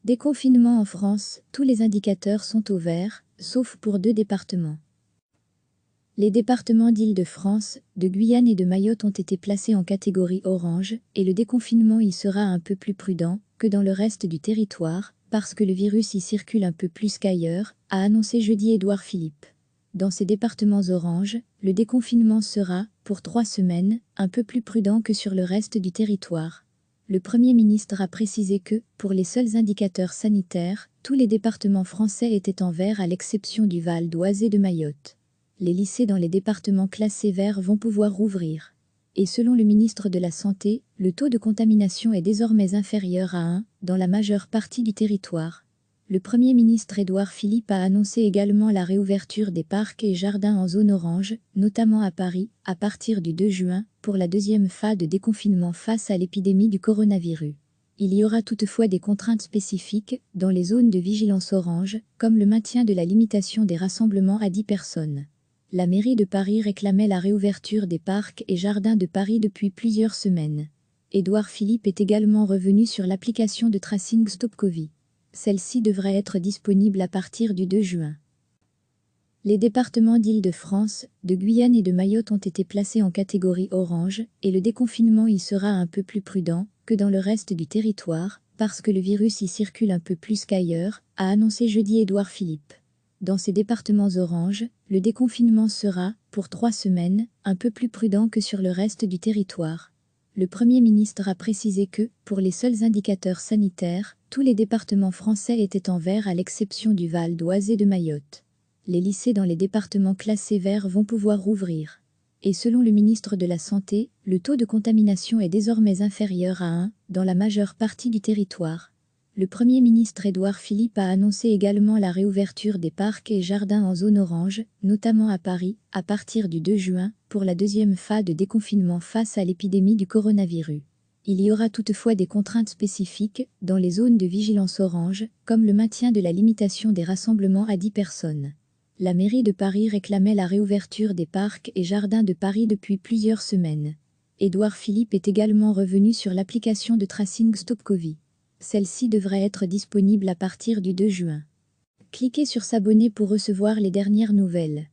Déconfinement en France, tous les indicateurs sont au vert, sauf pour 2 départements. Les départements d'Île-de-France, de Guyane et de Mayotte ont été placés en catégorie orange, et le déconfinement y sera un peu plus prudent que dans le reste du territoire, parce que le virus y circule un peu plus qu'ailleurs, a annoncé jeudi Édouard Philippe. Dans ces départements orange, le déconfinement sera, pour 3 semaines, un peu plus prudent que sur le reste du territoire. Le Premier ministre a précisé que, pour les seuls indicateurs sanitaires, tous les départements français étaient en vert à l'exception du Val d'Oise et de Mayotte. Les lycées dans les départements classés verts vont pouvoir rouvrir. Et selon le ministre de la Santé, le taux de contamination est désormais inférieur à 1 dans la majeure partie du territoire. Le Premier ministre Édouard Philippe a annoncé également la réouverture des parcs et jardins en zone orange, notamment à Paris, à partir du 2 juin, pour la deuxième phase de déconfinement face à l'épidémie du coronavirus. Il y aura toutefois des contraintes spécifiques dans les zones de vigilance orange, comme le maintien de la limitation des rassemblements à 10 personnes. La mairie de Paris réclamait la réouverture des parcs et jardins de Paris depuis plusieurs semaines. Édouard Philippe est également revenu sur l'application de tracing StopCovid. Celle-ci devrait être disponible à partir du 2 juin. Les départements d'Île-de-France, de Guyane et de Mayotte ont été placés en catégorie orange, et le déconfinement y sera un peu plus prudent que dans le reste du territoire, parce que le virus y circule un peu plus qu'ailleurs, a annoncé jeudi Édouard Philippe. Dans ces départements orange, le déconfinement sera, pour 3 semaines, un peu plus prudent que sur le reste du territoire. Le Premier ministre a précisé que, pour les seuls indicateurs sanitaires, tous les départements français étaient en vert à l'exception du Val d'Oise et de Mayotte. Les lycées dans les départements classés verts vont pouvoir rouvrir. Et selon le ministre de la Santé, le taux de contamination est désormais inférieur à 1 dans la majeure partie du territoire. Le Premier ministre Édouard Philippe a annoncé également la réouverture des parcs et jardins en zone orange, notamment à Paris, à partir du 2 juin, pour la deuxième phase de déconfinement face à l'épidémie du coronavirus. Il y aura toutefois des contraintes spécifiques dans les zones de vigilance orange, comme le maintien de la limitation des rassemblements à 10 personnes. La mairie de Paris réclamait la réouverture des parcs et jardins de Paris depuis plusieurs semaines. Édouard Philippe est également revenu sur l'application de tracing StopCovid. Celle-ci devrait être disponible à partir du 2 juin. Cliquez sur s'abonner pour recevoir les dernières nouvelles.